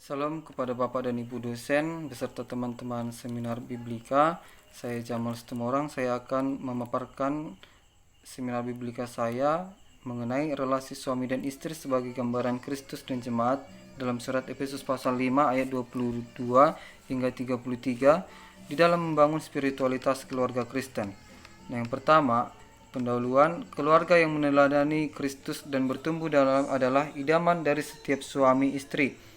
Salam kepada Bapak dan Ibu dosen beserta teman-teman seminar Biblika. Saya Jamal Situmorang. Saya akan memaparkan seminar Biblika saya mengenai relasi suami dan istri sebagai gambaran Kristus dan jemaat dalam surat Efesus pasal 5 ayat 22 hingga 33 di dalam membangun spiritualitas keluarga Kristen. Nah, yang pertama, pendahuluan keluarga yang meneladani Kristus dan bertumbuh dalam adalah idaman dari setiap suami istri.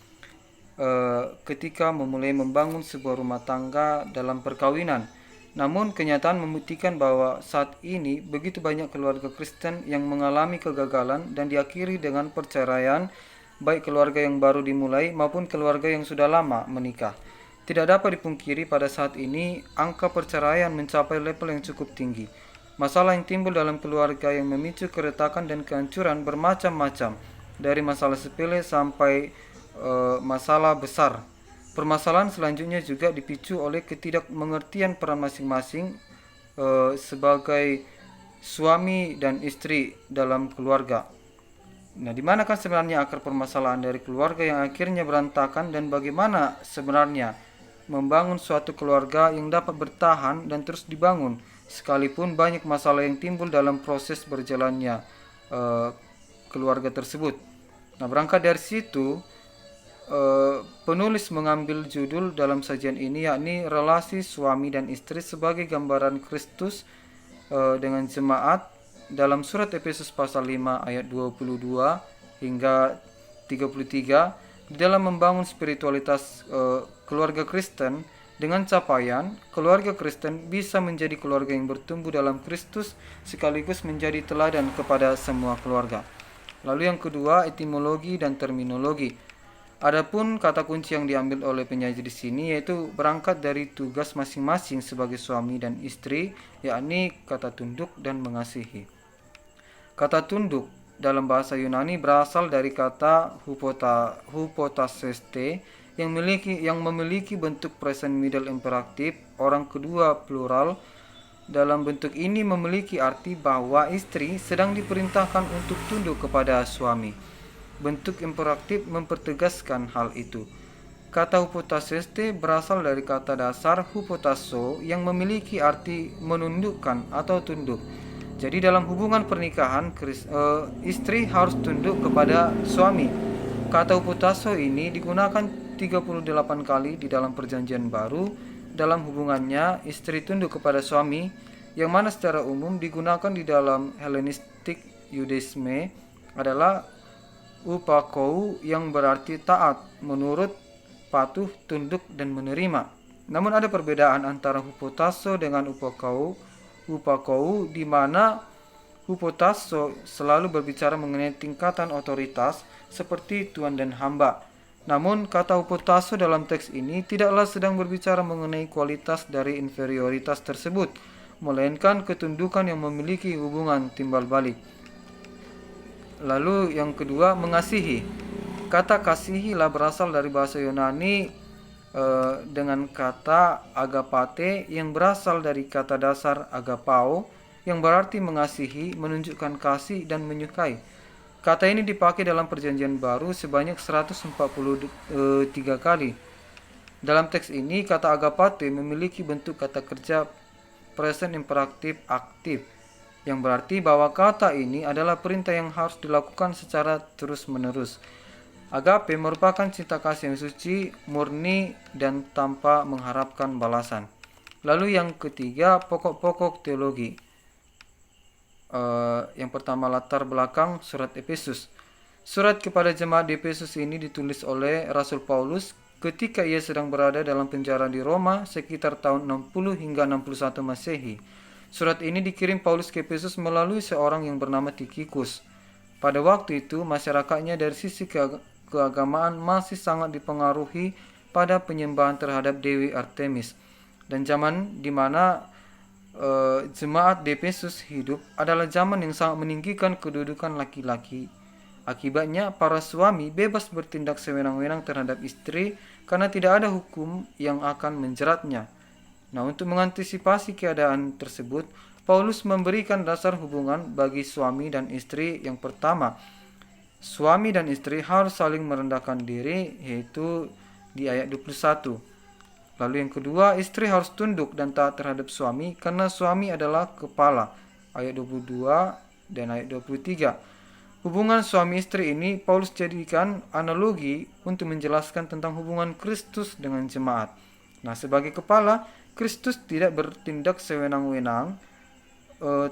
Ketika memulai membangun sebuah rumah tangga dalam perkawinan. Namun kenyataan membuktikan bahwa saat ini begitu banyak keluarga Kristen yang mengalami kegagalan dan diakhiri dengan perceraian, baik keluarga yang baru dimulai maupun keluarga yang sudah lama menikah. Tidak dapat dipungkiri pada saat ini angka perceraian mencapai level yang cukup tinggi. Masalah yang timbul dalam keluarga yang memicu keretakan dan kehancuran bermacam-macam, dari masalah sepele sampai masalah besar. Permasalahan selanjutnya juga dipicu oleh ketidakmengertian peran masing-masing sebagai suami dan istri dalam keluarga. Nah, di manakah sebenarnya akar permasalahan dari keluarga yang akhirnya berantakan dan bagaimana sebenarnya membangun suatu keluarga yang dapat bertahan dan terus dibangun sekalipun banyak masalah yang timbul dalam proses berjalannya keluarga tersebut. Nah, berangkat dari situ, penulis mengambil judul dalam sajian ini yakni relasi suami dan istri sebagai gambaran Kristus dengan jemaat dalam surat Efesus pasal 5 ayat 22 hingga 33 di dalam membangun spiritualitas keluarga Kristen dengan capaian keluarga Kristen bisa menjadi keluarga yang bertumbuh dalam Kristus sekaligus menjadi teladan kepada semua keluarga. Lalu yang kedua, etimologi dan terminologi. Adapun kata kunci yang diambil oleh penyaji di sini yaitu berangkat dari tugas masing-masing sebagai suami dan istri, yakni kata tunduk dan mengasihi. Kata tunduk dalam bahasa Yunani berasal dari kata hupotaseste yang memiliki bentuk present middle imperatif, orang kedua plural. Dalam bentuk ini memiliki arti bahwa istri sedang diperintahkan untuk tunduk kepada suami. Bentuk imperatif mempertegaskan hal itu. Kata hupotaseste berasal dari kata dasar hupotasso yang memiliki arti menundukkan atau tunduk. Jadi dalam hubungan pernikahan, istri harus tunduk kepada suami. Kata hupotasso ini digunakan 38 kali di dalam perjanjian baru. Dalam hubungannya, istri tunduk kepada suami, yang mana secara umum digunakan di dalam Hellenistik Judaisme adalah upakou yang berarti taat, menurut, patuh, tunduk, dan menerima. Namun ada perbedaan antara hupotasso dengan upakou. Upakou di mana hupotasso selalu berbicara mengenai tingkatan otoritas seperti tuan dan hamba. Namun kata hupotasso dalam teks ini tidaklah sedang berbicara mengenai kualitas dari inferioritas tersebut, melainkan ketundukan yang memiliki hubungan timbal balik. Lalu yang kedua, mengasihi. Kata kasihilah berasal dari bahasa Yunani dengan kata agapate yang berasal dari kata dasar agapao yang berarti mengasihi, menunjukkan kasih dan menyukai. Kata ini dipakai dalam perjanjian baru sebanyak 143 kali. Dalam teks ini kata agapate memiliki bentuk kata kerja present imperatif aktif, yang berarti bahwa kata ini adalah perintah yang harus dilakukan secara terus-menerus. Agape merupakan cinta kasih yang suci, murni, dan tanpa mengharapkan balasan. Lalu yang ketiga, pokok-pokok teologi. Yang pertama, latar belakang surat Efesus. Surat kepada jemaat di Efesus ini ditulis oleh Rasul Paulus ketika ia sedang berada dalam penjara di Roma sekitar tahun 60 hingga 61 Masehi. Surat ini dikirim Paulus ke Efesus melalui seorang yang bernama Tikhikus. Pada waktu itu, masyarakatnya dari sisi keagamaan masih sangat dipengaruhi pada penyembahan terhadap Dewi Artemis. Dan zaman di mana jemaat di Efesus hidup adalah zaman yang sangat meninggikan kedudukan laki-laki. Akibatnya, para suami bebas bertindak sewenang-wenang terhadap istri karena tidak ada hukum yang akan menjeratnya. Nah, untuk mengantisipasi keadaan tersebut, Paulus memberikan dasar hubungan bagi suami dan istri. Yang pertama, Suami dan istri harus saling merendahkan diri, yaitu di ayat 21. Lalu yang kedua, istri harus tunduk dan taat terhadap suami karena suami adalah kepala, ayat 22 dan ayat 23. Hubungan suami istri ini Paulus jadikan analogi untuk menjelaskan tentang hubungan Kristus dengan jemaat. Nah, sebagai kepala, Kristus tidak bertindak sewenang-wenang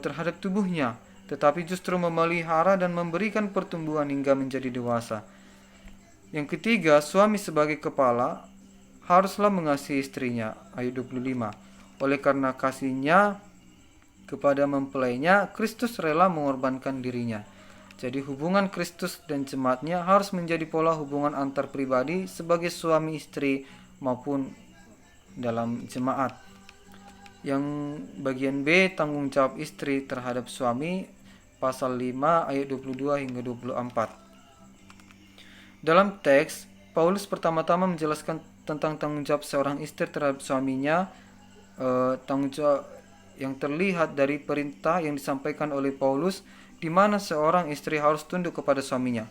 terhadap tubuhnya, tetapi justru memelihara dan memberikan pertumbuhan hingga menjadi dewasa. Yang ketiga, suami sebagai kepala haruslah mengasihi istrinya, ayat 25. Oleh karena kasihnya kepada mempelainya, Kristus rela mengorbankan dirinya. Jadi hubungan Kristus dan jemaatnya harus menjadi pola hubungan antar pribadi sebagai suami istri maupun dalam jemaat. Yang bagian B, tanggung jawab istri terhadap suami, pasal 5 ayat 22 hingga 24. Dalam teks, Paulus pertama-tama menjelaskan tentang tanggung jawab seorang istri terhadap suaminya. Tanggung jawab yang terlihat dari perintah yang disampaikan oleh Paulus, di mana seorang istri harus tunduk kepada suaminya.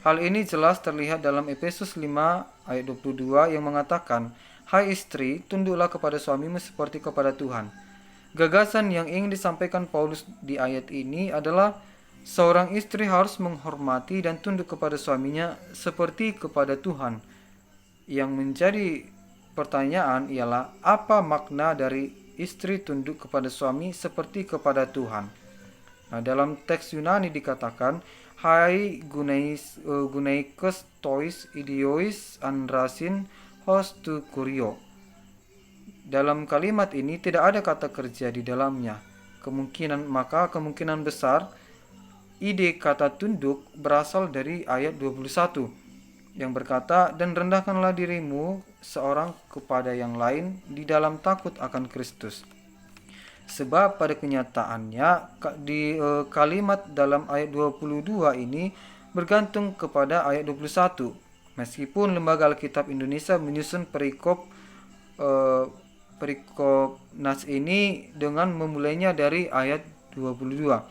Hal ini jelas terlihat dalam Efesus 5 ayat 22 yang mengatakan, "Hai istri, tunduklah kepada suamimu seperti kepada Tuhan." Gagasan yang ingin disampaikan Paulus di ayat ini adalah seorang istri harus menghormati dan tunduk kepada suaminya seperti kepada Tuhan. Yang menjadi pertanyaan ialah, apa makna dari istri tunduk kepada suami seperti kepada Tuhan? Nah, dalam teks Yunani dikatakan, "Hai gunaikos tois idiois andrasin hos tu kurio." Dalam kalimat ini tidak ada kata kerja di dalamnya. Kemungkinan besar ide kata tunduk berasal dari ayat 21 yang berkata, "Dan rendahkanlah dirimu seorang kepada yang lain di dalam takut akan Kristus." Sebab pada kenyataannya di kalimat dalam ayat 22 ini bergantung kepada ayat 21. Meskipun Lembaga Alkitab Indonesia menyusun perikop nas ini dengan memulainya dari ayat 22.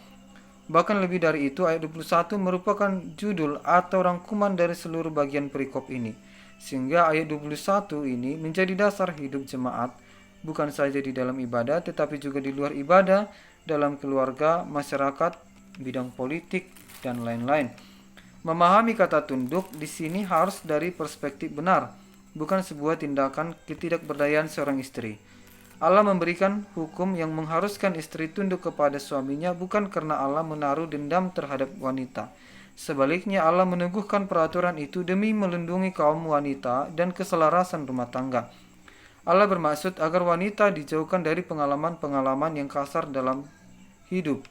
Bahkan lebih dari itu, ayat 21 merupakan judul atau rangkuman dari seluruh bagian perikop ini. Sehingga ayat 21 ini menjadi dasar hidup jemaat, bukan saja di dalam ibadah, tetapi juga di luar ibadah, dalam keluarga, masyarakat, bidang politik, dan lain-lain. Memahami kata tunduk di sini harus dari perspektif benar, bukan sebuah tindakan ketidakberdayaan seorang istri. Allah memberikan hukum yang mengharuskan istri tunduk kepada suaminya bukan karena Allah menaruh dendam terhadap wanita. Sebaliknya, Allah meneguhkan peraturan itu demi melindungi kaum wanita dan keselarasan rumah tangga. Allah bermaksud agar wanita dijauhkan dari pengalaman-pengalaman yang kasar dalam hidup.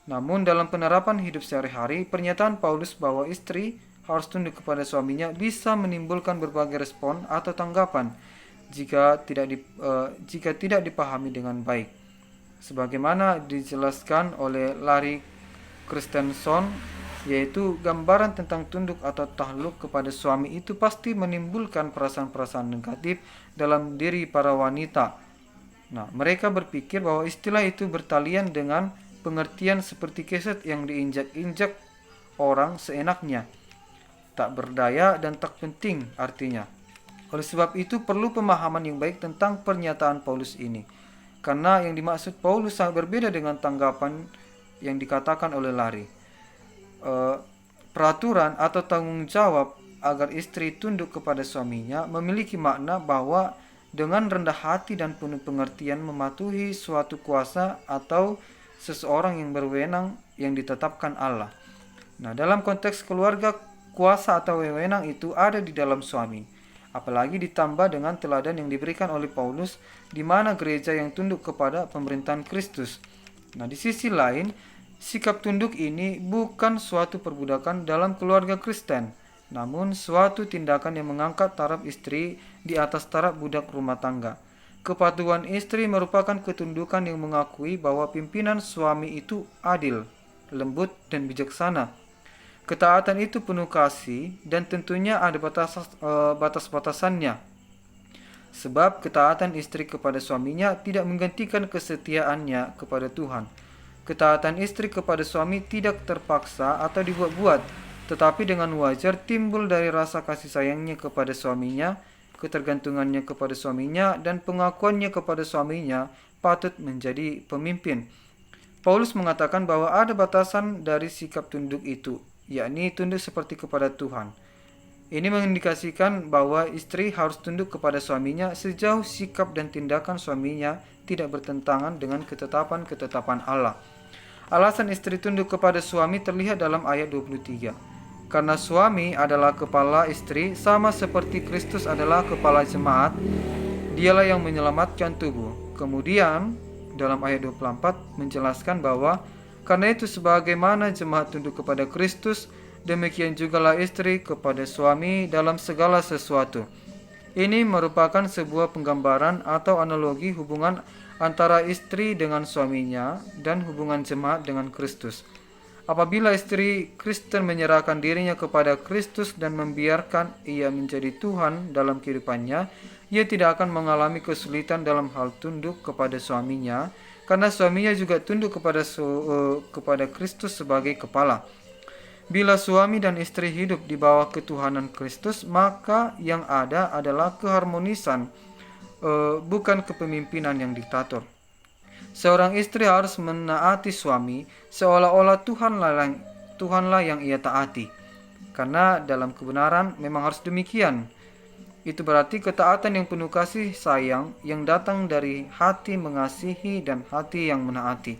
Namun dalam penerapan hidup sehari-hari, pernyataan Paulus bahwa istri harus tunduk kepada suaminya bisa menimbulkan berbagai respon atau tanggapan jika tidak dipahami dengan baik. Sebagaimana dijelaskan oleh Larry Christensen, yaitu gambaran tentang tunduk atau takluk kepada suami itu pasti menimbulkan perasaan-perasaan negatif dalam diri para wanita. Nah, mereka berpikir bahwa istilah itu bertalian dengan pengertian seperti keset yang diinjak-injak orang seenaknya, tak berdaya dan tak penting artinya. Oleh sebab itu perlu pemahaman yang baik tentang pernyataan Paulus ini, karena yang dimaksud Paulus sangat berbeda dengan tanggapan yang dikatakan oleh Larry. Peraturan atau tanggung jawab agar istri tunduk kepada suaminya memiliki makna bahwa dengan rendah hati dan penuh pengertian mematuhi suatu kuasa atau seseorang yang berwenang yang ditetapkan Allah. Nah, dalam konteks keluarga, kuasa atau wewenang itu ada di dalam suami. Apalagi ditambah dengan teladan yang diberikan oleh Paulus, di mana gereja yang tunduk kepada pemerintahan Kristus. Nah, di sisi lain, sikap tunduk ini bukan suatu perbudakan dalam keluarga Kristen, namun suatu tindakan yang mengangkat taraf istri di atas taraf budak rumah tangga. Kepatuhan istri merupakan ketundukan yang mengakui bahwa pimpinan suami itu adil, lembut, dan bijaksana. Ketaatan itu penuh kasih dan tentunya ada batas-batasannya. Sebab ketaatan istri kepada suaminya tidak menggantikan kesetiaannya kepada Tuhan. Ketaatan istri kepada suami tidak terpaksa atau dibuat-buat, tetapi dengan wajar timbul dari rasa kasih sayangnya kepada suaminya, ketergantungannya kepada suaminya, dan pengakuannya kepada suaminya patut menjadi pemimpin. Paulus mengatakan bahwa ada batasan dari sikap tunduk itu, yakni tunduk seperti kepada Tuhan. Ini mengindikasikan bahwa istri harus tunduk kepada suaminya sejauh sikap dan tindakan suaminya tidak bertentangan dengan ketetapan-ketetapan Allah. Alasan istri tunduk kepada suami terlihat dalam ayat 23. Karena suami adalah kepala istri, sama seperti Kristus adalah kepala jemaat, dialah yang menyelamatkan tubuh. Kemudian, dalam ayat 24 menjelaskan bahwa karena itu sebagaimana jemaat tunduk kepada Kristus, demikian jugalah istri kepada suami dalam segala sesuatu. Ini merupakan sebuah penggambaran atau analogi hubungan antara istri dengan suaminya dan hubungan jemaat dengan Kristus. Apabila istri Kristen menyerahkan dirinya kepada Kristus dan membiarkan ia menjadi Tuhan dalam kehidupannya, ia tidak akan mengalami kesulitan dalam hal tunduk kepada suaminya, karena suaminya juga tunduk kepada Kristus sebagai kepala. Bila suami dan istri hidup di bawah ketuhanan Kristus, maka yang ada adalah keharmonisan, bukan kepemimpinan yang diktator. Seorang istri harus menaati suami seolah-olah Tuhanlah yang ia taati. Karena dalam kebenaran memang harus demikian. Itu berarti ketaatan yang penuh kasih sayang yang datang dari hati mengasihi dan hati yang menaati.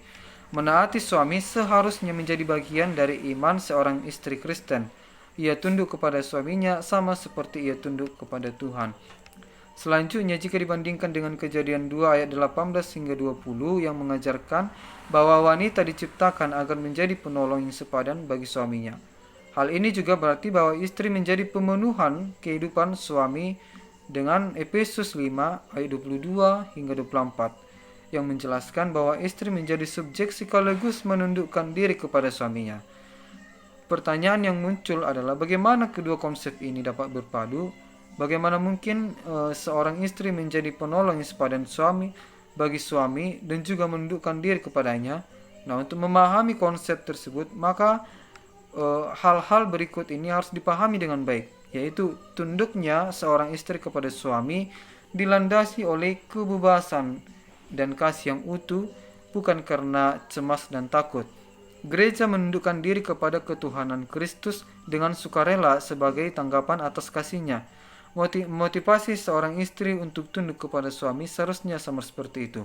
Menaati suami seharusnya menjadi bagian dari iman seorang istri Kristen. Ia tunduk kepada suaminya sama seperti ia tunduk kepada Tuhan. Selanjutnya, jika dibandingkan dengan Kejadian 2 ayat 18 hingga 20 yang mengajarkan bahwa wanita diciptakan agar menjadi penolong yang sepadan bagi suaminya. Hal ini juga berarti bahwa istri menjadi pemenuhan kehidupan suami dengan Efesus 5 ayat 22 hingga 24 yang menjelaskan bahwa istri menjadi subjek sekaligus menundukkan diri kepada suaminya. Pertanyaan yang muncul adalah bagaimana kedua konsep ini dapat berpadu? Bagaimana mungkin seorang istri menjadi penolong yang sepadan suami bagi suami dan juga menundukkan diri kepadanya? Nah, untuk memahami konsep tersebut, maka hal-hal berikut ini harus dipahami dengan baik, yaitu tunduknya seorang istri kepada suami dilandasi oleh kebebasan dan kasih yang utuh, bukan karena cemas dan takut. Gereja menundukkan diri kepada ketuhanan Kristus dengan sukarela sebagai tanggapan atas kasih-Nya. Motivasi seorang istri untuk tunduk kepada suami seharusnya sama seperti itu.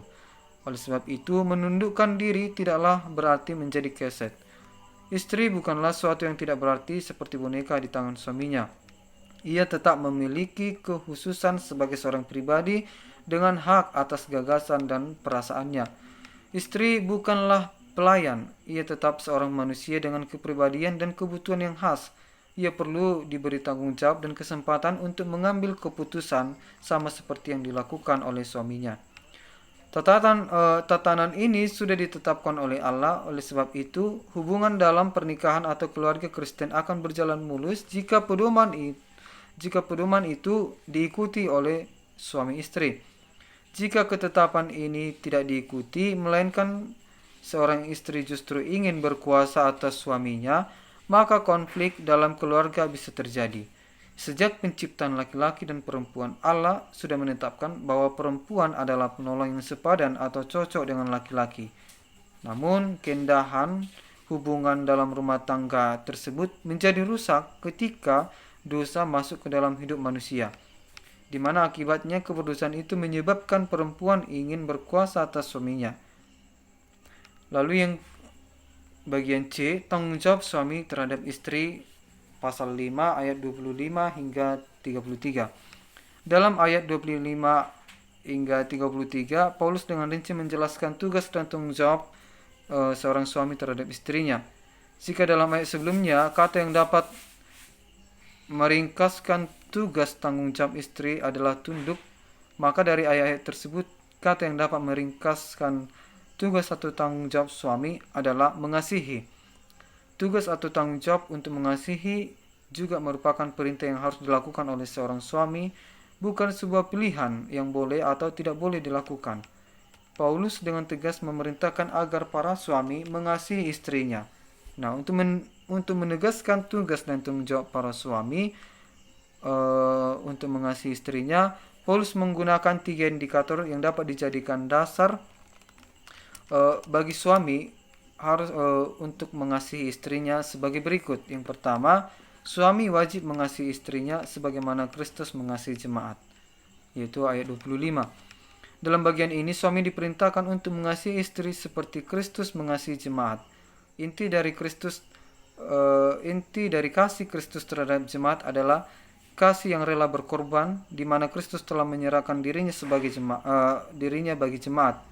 Oleh sebab itu, menundukkan diri tidaklah berarti menjadi keset. Istri bukanlah sesuatu yang tidak berarti seperti boneka di tangan suaminya. Ia tetap memiliki kekhususan sebagai seorang pribadi dengan hak atas gagasan dan perasaannya. Istri bukanlah pelayan, ia tetap seorang manusia dengan kepribadian dan kebutuhan yang khas. Ia perlu diberi tanggung jawab dan kesempatan untuk mengambil keputusan sama seperti yang dilakukan oleh suaminya. Tatanan ini sudah ditetapkan oleh Allah, oleh sebab itu hubungan dalam pernikahan atau keluarga Kristen akan berjalan mulus jika pedoman itu diikuti oleh suami istri. Jika ketetapan ini tidak diikuti, melainkan seorang istri justru ingin berkuasa atas suaminya, maka konflik dalam keluarga bisa terjadi. Sejak penciptaan laki-laki dan perempuan, Allah sudah menetapkan bahwa perempuan adalah penolong yang sepadan atau cocok dengan laki-laki. Namun, keindahan hubungan dalam rumah tangga tersebut menjadi rusak ketika dosa masuk ke dalam hidup manusia, di mana akibatnya keberdosan itu menyebabkan perempuan ingin berkuasa atas suaminya. Lalu yang bagian C, tanggung jawab suami terhadap istri, pasal 5 ayat 25 hingga 33. Dalam ayat 25 hingga 33, Paulus dengan rinci menjelaskan tugas dan tanggung jawab seorang suami terhadap istrinya. Jika dalam ayat sebelumnya, kata yang dapat meringkaskan tugas tanggung jawab istri adalah tunduk, maka dari ayat-ayat tersebut, kata yang dapat meringkaskan tugas atau tanggung jawab suami adalah mengasihi. Tugas atau tanggung jawab untuk mengasihi juga merupakan perintah yang harus dilakukan oleh seorang suami, bukan sebuah pilihan yang boleh atau tidak boleh dilakukan. Paulus dengan tegas memerintahkan agar para suami mengasihi istrinya. Nah, untuk menegaskan tugas dan tanggung jawab para suami untuk mengasihi istrinya, Paulus menggunakan 3 indikator yang dapat dijadikan dasar bagi suami harus untuk mengasihi istrinya sebagai berikut. Yang pertama, suami wajib mengasihi istrinya sebagaimana Kristus mengasihi jemaat, yaitu ayat 25. Dalam bagian ini suami diperintahkan untuk mengasihi istri seperti Kristus mengasihi jemaat. Inti dari kasih Kristus terhadap jemaat adalah kasih yang rela berkorban, di mana Kristus telah menyerahkan dirinya bagi jemaat.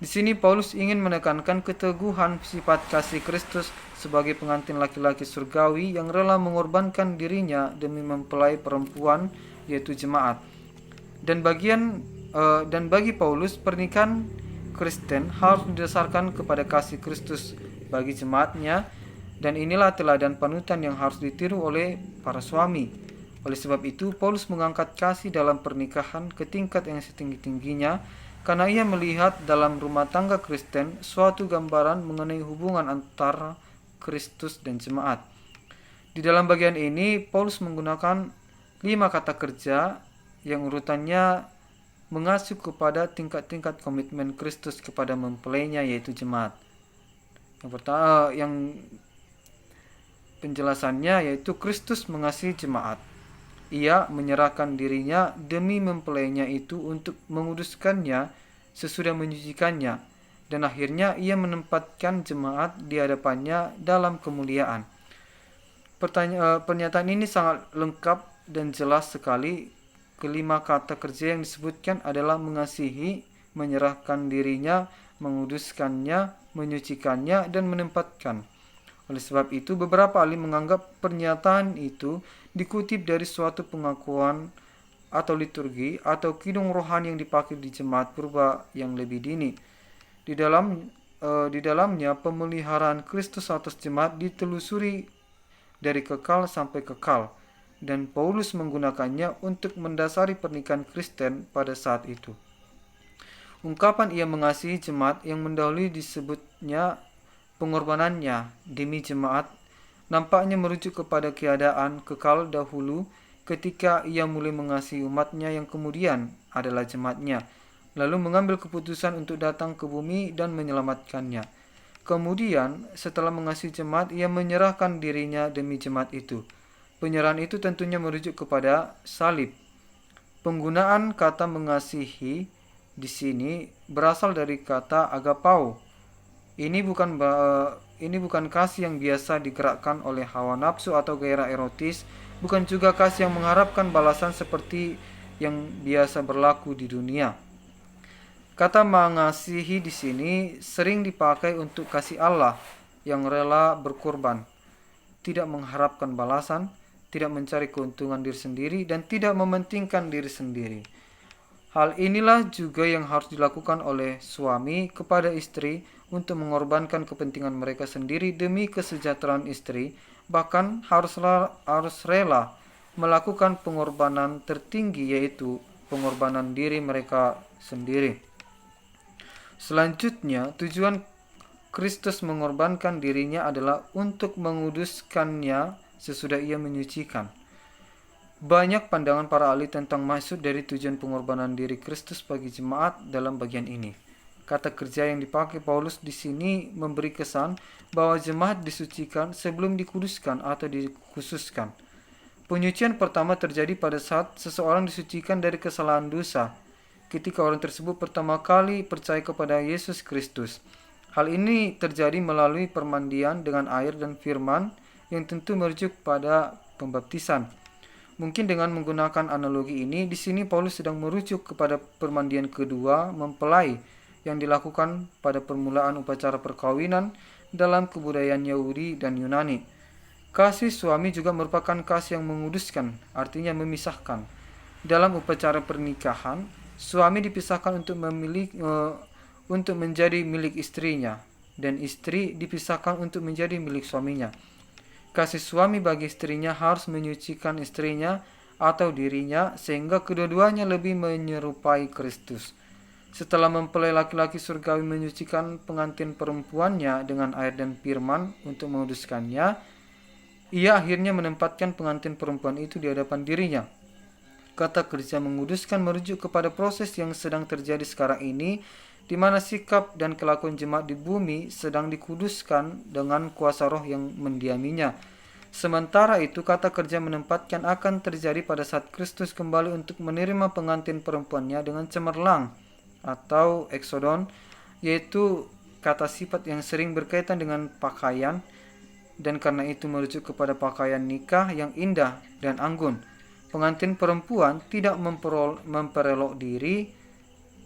Di sini Paulus ingin menekankan keteguhan sifat kasih Kristus sebagai pengantin laki-laki surgawi yang rela mengorbankan dirinya demi mempelai perempuan, yaitu jemaat. Dan bagi Paulus, pernikahan Kristen harus didasarkan kepada kasih Kristus bagi jemaatnya, dan inilah teladan panutan yang harus ditiru oleh para suami. Oleh sebab itu, Paulus mengangkat kasih dalam pernikahan ke tingkat yang setinggi-tingginya, karena ia melihat dalam rumah tangga Kristen suatu gambaran mengenai hubungan antara Kristus dan jemaat. Di dalam bagian ini, Paulus menggunakan 5 kata kerja yang urutannya mengacu kepada tingkat-tingkat komitmen Kristus kepada mempelainya, yaitu jemaat. Yang pertama, penjelasannya yaitu Kristus mengasihi jemaat. Ia menyerahkan dirinya demi mempelainya itu untuk menguduskannya sesudah menyucikannya, dan akhirnya ia menempatkan jemaat di hadapannya dalam kemuliaan. Pernyataan ini sangat lengkap dan jelas sekali. Kelima kata kerja yang disebutkan adalah mengasihi, menyerahkan dirinya, menguduskannya, menyucikannya, dan menempatkan. Oleh sebab itu, beberapa ahli menganggap pernyataan itu dikutip dari suatu pengakuan atau liturgi atau kidung rohani yang dipakai di jemaat purba yang lebih dini. Di dalamnya pemeliharaan Kristus atas jemaat ditelusuri dari kekal sampai kekal, dan Paulus menggunakannya untuk mendasari pernikahan Kristen pada saat itu. Ungkapan ia mengasihi jemaat yang mendahului disebutnya pengorbanannya demi jemaat nampaknya merujuk kepada keadaan kekal dahulu ketika ia mulai mengasihi umatnya yang kemudian adalah jemaatnya, lalu mengambil keputusan untuk datang ke bumi dan menyelamatkannya. Kemudian setelah mengasihi jemaat, ia menyerahkan dirinya demi jemaat itu. Penyerahan itu tentunya merujuk kepada salib. Penggunaan kata mengasihi di sini berasal dari kata agapao. Ini bukan kasih yang biasa digerakkan oleh hawa nafsu atau gairah erotis, bukan juga kasih yang mengharapkan balasan seperti yang biasa berlaku di dunia. Kata mengasihi di sini sering dipakai untuk kasih Allah yang rela berkorban, tidak mengharapkan balasan, tidak mencari keuntungan diri sendiri, dan tidak mementingkan diri sendiri. Hal inilah juga yang harus dilakukan oleh suami kepada istri untuk mengorbankan kepentingan mereka sendiri demi kesejahteraan istri, bahkan harus rela melakukan pengorbanan tertinggi, yaitu pengorbanan diri mereka sendiri. Selanjutnya, tujuan Kristus mengorbankan dirinya adalah untuk menguduskannya sesudah ia menyucikan. Banyak pandangan para ahli tentang maksud dari tujuan pengorbanan diri Kristus bagi jemaat dalam bagian ini. Kata kerja yang dipakai Paulus di sini memberi kesan bahwa jemaat disucikan sebelum dikuduskan atau dikhususkan. Penyucian pertama terjadi pada saat seseorang disucikan dari kesalahan dosa, ketika orang tersebut pertama kali percaya kepada Yesus Kristus. Hal ini terjadi melalui permandian dengan air dan firman yang tentu merujuk pada pembaptisan. Mungkin dengan menggunakan analogi ini, di sini Paulus sedang merujuk kepada permandian kedua mempelai yang dilakukan pada permulaan upacara perkawinan dalam kebudayaan Yahudi dan Yunani. Kasih suami juga merupakan kasih yang menguduskan, artinya memisahkan. Dalam upacara pernikahan, suami dipisahkan untuk menjadi milik istrinya, dan istri dipisahkan untuk menjadi milik suaminya. Kasih suami bagi istrinya harus menyucikan istrinya atau dirinya sehingga kedua-duanya lebih menyerupai Kristus. Setelah mempelai laki-laki surgawi menyucikan pengantin perempuannya dengan air dan firman untuk menguduskannya, ia akhirnya menempatkan pengantin perempuan itu di hadapan dirinya. Kata kerja menguduskan merujuk kepada proses yang sedang terjadi sekarang ini, di mana sikap dan kelakuan jemaat di bumi sedang dikuduskan dengan kuasa roh yang mendiaminya. Sementara itu, kata kerja menempatkan akan terjadi pada saat Kristus kembali untuk menerima pengantin perempuannya dengan cemerlang atau eksodon, yaitu kata sifat yang sering berkaitan dengan pakaian, dan karena itu merujuk kepada pakaian nikah yang indah dan anggun. Pengantin perempuan tidak memperelok diri,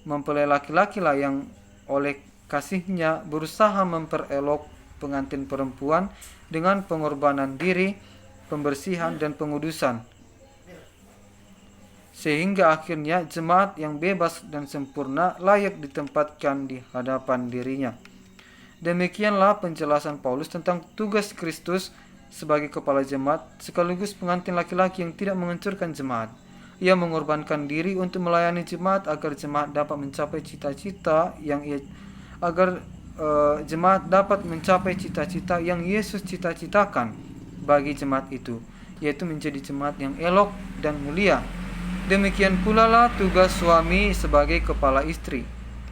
mempelai laki-laki lah yang oleh kasihnya berusaha memperelok pengantin perempuan dengan pengorbanan diri, pembersihan, dan pengudusan, sehingga akhirnya jemaat yang bebas dan sempurna layak ditempatkan di hadapan dirinya. Demikianlah penjelasan Paulus tentang tugas Kristus sebagai kepala jemaat sekaligus pengantin laki-laki yang tidak menghancurkan jemaat. Ia mengorbankan diri untuk melayani jemaat agar jemaat dapat mencapai cita-cita yang Yesus cita-citakan bagi jemaat itu, yaitu menjadi jemaat yang elok dan mulia. Demikian pula lah tugas suami sebagai kepala istri.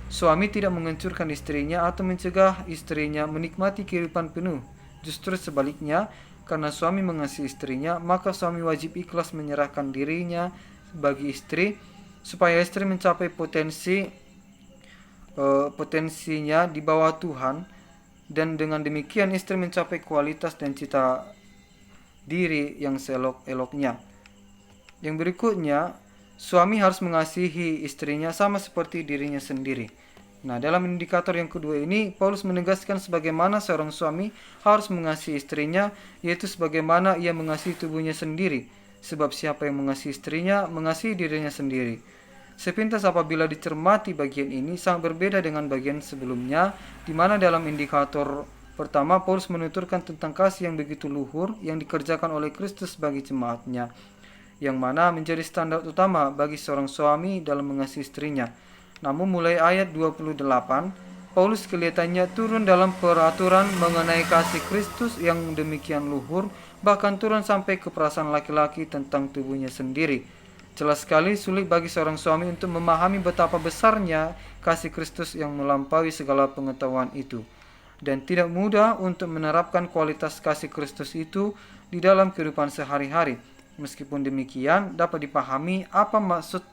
Suami tidak menghancurkan istrinya atau mencegah istrinya menikmati kehidupan penuh. Justru sebaliknya, karena suami mengasihi istrinya, maka suami wajib ikhlas menyerahkan dirinya bagi istri, supaya istri mencapai potensinya di bawah Tuhan, dan dengan demikian istri mencapai kualitas dan cita diri yang seelok-eloknya. Yang berikutnya, suami harus mengasihi istrinya sama seperti dirinya sendiri. Nah, dalam indikator yang kedua ini, Paulus menegaskan sebagaimana seorang suami harus mengasihi istrinya, yaitu sebagaimana ia mengasihi tubuhnya sendiri. Sebab siapa yang mengasihi istrinya, mengasihi dirinya sendiri. Sepintas apabila dicermati bagian ini sangat berbeda dengan bagian sebelumnya, di mana dalam indikator pertama Paulus menuturkan tentang kasih yang begitu luhur yang dikerjakan oleh Kristus bagi jemaatnya, yang mana menjadi standar utama bagi seorang suami dalam mengasihi istrinya. Namun mulai ayat 28, Paulus kelihatannya turun dalam peraturan mengenai kasih Kristus yang demikian luhur, bahkan turun sampai ke perasaan laki-laki tentang tubuhnya sendiri. Jelas sekali sulit bagi seorang suami untuk memahami betapa besarnya kasih Kristus yang melampaui segala pengetahuan itu, dan tidak mudah untuk menerapkan kualitas kasih Kristus itu di dalam kehidupan sehari-hari. Meskipun demikian, dapat dipahami apa maksud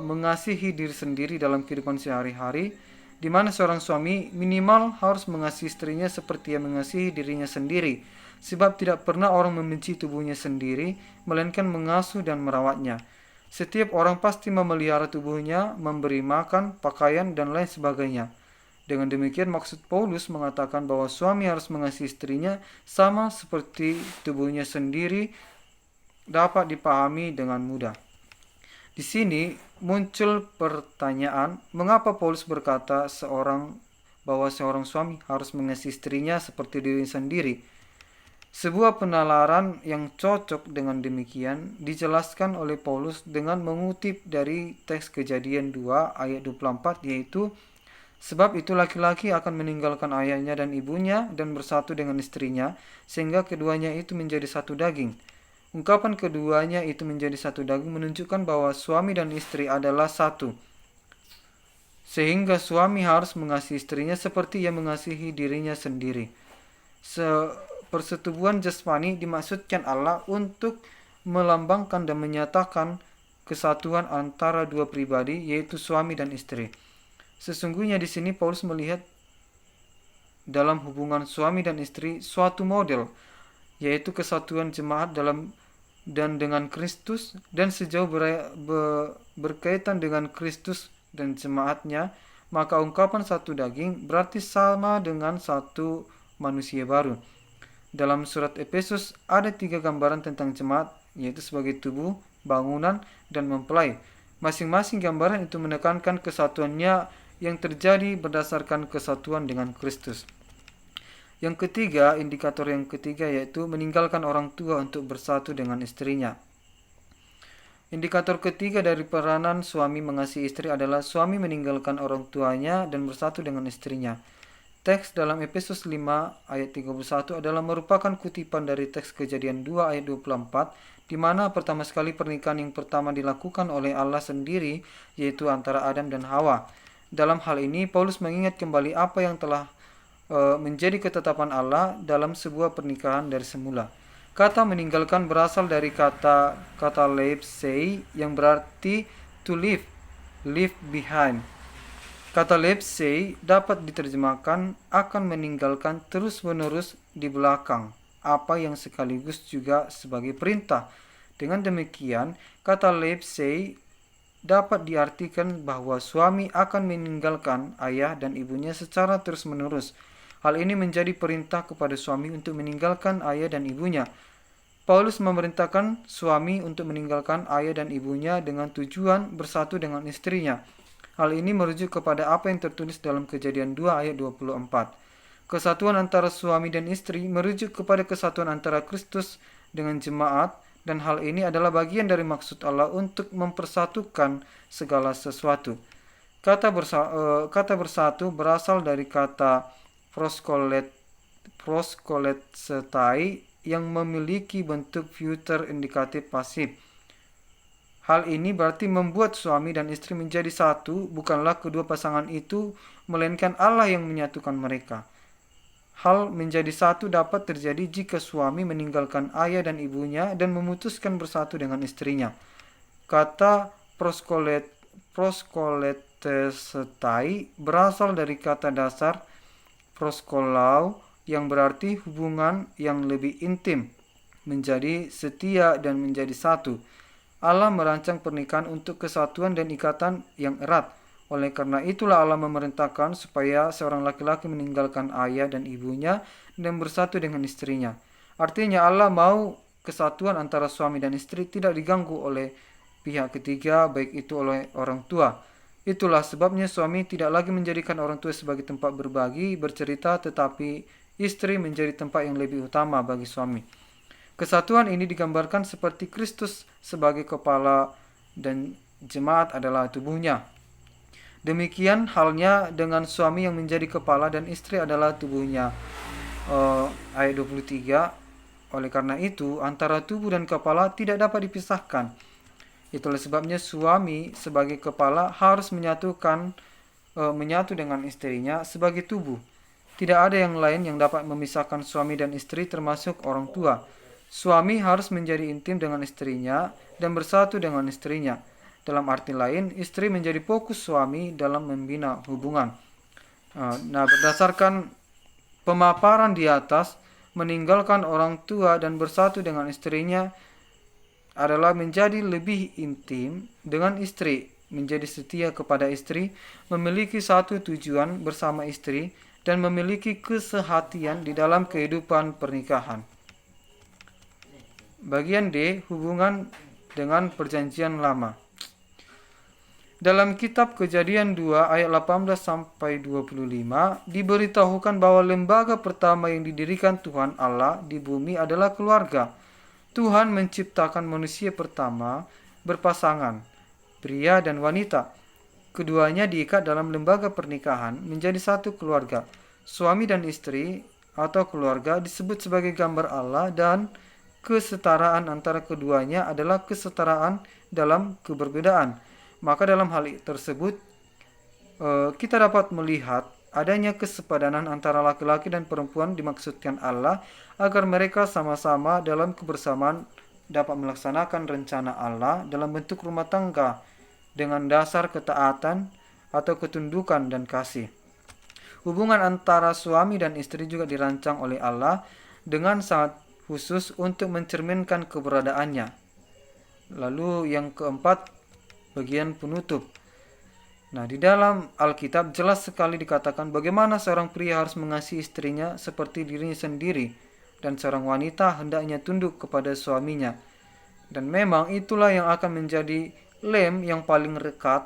mengasihi diri sendiri dalam kehidupan sehari-hari, di mana seorang suami minimal harus mengasihi istrinya seperti yang mengasihi dirinya sendiri, sebab tidak pernah orang membenci tubuhnya sendiri, melainkan mengasuh dan merawatnya. Setiap orang pasti memelihara tubuhnya, memberi makan, pakaian, dan lain sebagainya. Dengan demikian maksud Paulus mengatakan bahwa suami harus mengasihi istrinya sama seperti tubuhnya sendiri dapat dipahami dengan mudah. Di sini muncul pertanyaan, mengapa Paulus berkata bahwa seorang suami harus mengasihi istrinya seperti diri sendiri? Sebuah penalaran yang cocok dengan demikian dijelaskan oleh Paulus dengan mengutip dari teks Kejadian 2 ayat 24, yaitu, sebab itu laki-laki akan meninggalkan ayahnya dan ibunya dan bersatu dengan istrinya, sehingga keduanya itu menjadi satu daging. Ungkapan keduanya itu menjadi satu daging menunjukkan bahwa suami dan istri adalah satu, sehingga suami harus mengasihi istrinya seperti ia mengasihi dirinya sendiri. Persetubuhan jasmani dimaksudkan Allah untuk melambangkan dan menyatakan kesatuan antara dua pribadi, yaitu suami dan istri. Sesungguhnya di sini Paulus melihat dalam hubungan suami dan istri suatu model, yaitu kesatuan jemaat dengan Kristus, dan sejauh berkaitan dengan Kristus dan jemaatnya, maka ungkapan satu daging berarti sama dengan satu manusia baru. Dalam surat Efesus ada 3 gambaran tentang jemaat, yaitu sebagai tubuh, bangunan, dan mempelai. Masing-masing gambaran itu menekankan kesatuannya yang terjadi berdasarkan kesatuan dengan Kristus. Yang ketiga, indikator yang ketiga yaitu meninggalkan orang tua untuk bersatu dengan istrinya. Indikator ketiga dari peranan suami mengasihi istri adalah suami meninggalkan orang tuanya dan bersatu dengan istrinya. Teks dalam Efesus 5 ayat 31 adalah merupakan kutipan dari teks Kejadian 2 ayat 24, di mana pertama sekali pernikahan yang pertama dilakukan oleh Allah sendiri, yaitu antara Adam dan Hawa. Dalam hal ini, Paulus mengingat kembali apa yang telah menjadi ketetapan Allah dalam sebuah pernikahan dari semula. Kata meninggalkan berasal dari kata leipsei yang berarti to leave behind. Kata leipsei dapat diterjemahkan akan meninggalkan terus-menerus di belakang, apa yang sekaligus juga sebagai perintah. Dengan demikian, kata leipsei dapat diartikan bahwa suami akan meninggalkan ayah dan ibunya secara terus-menerus. Hal ini menjadi perintah kepada suami untuk meninggalkan ayah dan ibunya. Paulus memerintahkan suami untuk meninggalkan ayah dan ibunya dengan tujuan bersatu dengan istrinya. Hal ini merujuk kepada apa yang tertulis dalam Kejadian 2 ayat 24. Kesatuan antara suami dan istri merujuk kepada kesatuan antara Kristus dengan jemaat, dan hal ini adalah bagian dari maksud Allah untuk mempersatukan segala sesuatu. Kata bersatu berasal dari kata proskolesetai yang memiliki bentuk future indikatif pasif. Hal ini berarti membuat suami dan istri menjadi satu, bukanlah kedua pasangan itu, melainkan Allah yang menyatukan mereka. Hal menjadi satu dapat terjadi jika suami meninggalkan ayah dan ibunya dan memutuskan bersatu dengan istrinya. Kata proskolesetai berasal dari kata dasar proskolau yang berarti hubungan yang lebih intim, menjadi setia dan menjadi satu. Allah merancang pernikahan untuk kesatuan dan ikatan yang erat. Oleh karena itulah Allah memerintahkan supaya seorang laki-laki meninggalkan ayah dan ibunya dan bersatu dengan istrinya. Artinya Allah mau kesatuan antara suami dan istri tidak diganggu oleh pihak ketiga, baik itu oleh orang tua. Itulah sebabnya suami tidak lagi menjadikan orang tua sebagai tempat berbagi, bercerita, tetapi istri menjadi tempat yang lebih utama bagi suami. Kesatuan ini digambarkan seperti Kristus sebagai kepala dan jemaat adalah tubuhnya. Demikian halnya dengan suami yang menjadi kepala dan istri adalah tubuhnya. Ayat 23. Oleh karena itu, antara tubuh dan kepala tidak dapat dipisahkan. Itulah sebabnya suami sebagai kepala harus menyatu dengan istrinya sebagai tubuh. Tidak ada yang lain yang dapat memisahkan suami dan istri, termasuk orang tua. Suami harus menjadi intim dengan istrinya dan bersatu dengan istrinya. Dalam arti lain, istri menjadi fokus suami dalam membina hubungan. Berdasarkan pemaparan di atas, meninggalkan orang tua dan bersatu dengan istrinya adalah menjadi lebih intim dengan istri, menjadi setia kepada istri, memiliki satu tujuan bersama istri, dan memiliki kesehatian di dalam kehidupan pernikahan. Bagian D, hubungan dengan perjanjian lama. Dalam kitab Kejadian 2 ayat 18-25 diberitahukan bahwa lembaga pertama yang didirikan Tuhan Allah di bumi adalah keluarga. Tuhan menciptakan manusia pertama berpasangan, pria dan wanita. Keduanya diikat dalam lembaga pernikahan menjadi satu keluarga. Suami dan istri atau keluarga disebut sebagai gambar Allah, dan kesetaraan antara keduanya adalah kesetaraan dalam keberbedaan. Maka dalam hal tersebut kita dapat melihat adanya kesepadanan antara laki-laki dan perempuan dimaksudkan Allah agar mereka sama-sama dalam kebersamaan dapat melaksanakan rencana Allah dalam bentuk rumah tangga dengan dasar ketaatan atau ketundukan dan kasih. Hubungan antara suami dan istri juga dirancang oleh Allah dengan sangat khusus untuk mencerminkan keberadaannya. Lalu yang keempat, bagian penutup. Di dalam Alkitab jelas sekali dikatakan bagaimana seorang pria harus mengasihi istrinya seperti dirinya sendiri, dan seorang wanita hendaknya tunduk kepada suaminya. Dan memang itulah yang akan menjadi lem yang paling rekat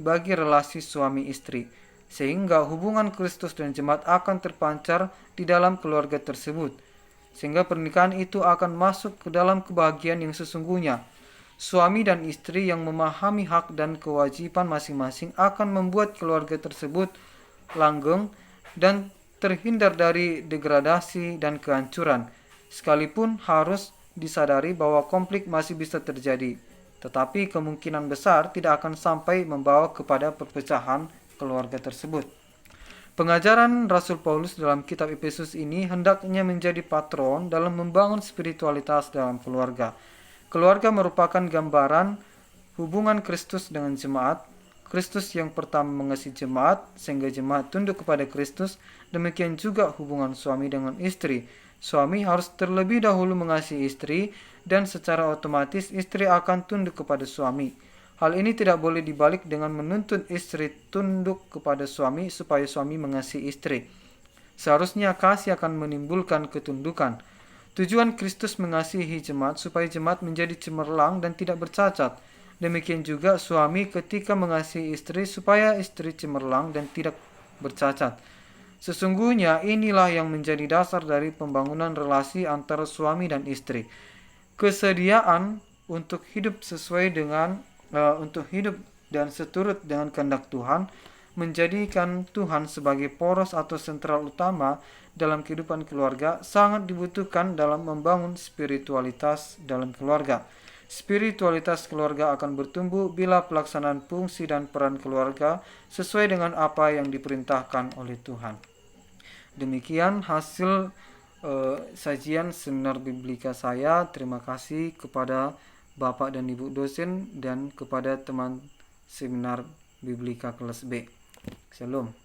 bagi relasi suami istri, sehingga hubungan Kristus dan jemaat akan terpancar di dalam keluarga tersebut, sehingga pernikahan itu akan masuk ke dalam kebahagiaan yang sesungguhnya. Suami dan istri yang memahami hak dan kewajiban masing-masing akan membuat keluarga tersebut langgeng dan terhindar dari degradasi dan kehancuran. Sekalipun harus disadari bahwa konflik masih bisa terjadi, tetapi kemungkinan besar tidak akan sampai membawa kepada perpecahan keluarga tersebut. Pengajaran Rasul Paulus dalam kitab Efesus ini hendaknya menjadi patron dalam membangun spiritualitas dalam keluarga. Keluarga merupakan gambaran hubungan Kristus dengan jemaat. Kristus yang pertama mengasihi jemaat sehingga jemaat tunduk kepada Kristus. Demikian juga hubungan suami dengan istri. Suami harus terlebih dahulu mengasihi istri dan secara otomatis istri akan tunduk kepada suami. Hal ini tidak boleh dibalik dengan menuntut istri tunduk kepada suami supaya suami mengasihi istri. Seharusnya kasih akan menimbulkan ketundukan. Tujuan Kristus mengasihi jemaat supaya jemaat menjadi cemerlang dan tidak bercacat. Demikian juga suami ketika mengasihi istri supaya istri cemerlang dan tidak bercacat. Sesungguhnya inilah yang menjadi dasar dari pembangunan relasi antara suami dan istri. Kesediaan untuk hidup sesuai dengan untuk hidup dan seturut dengan kehendak Tuhan, menjadikan Tuhan sebagai poros atau sentral utama dalam kehidupan keluarga sangat dibutuhkan dalam membangun spiritualitas dalam keluarga. Spiritualitas keluarga akan bertumbuh bila pelaksanaan fungsi dan peran keluarga sesuai dengan apa yang diperintahkan oleh Tuhan. Demikian hasil sajian seminar biblika saya. Terima kasih kepada Bapak dan Ibu dosen dan kepada teman seminar biblika kelas B. Shalom.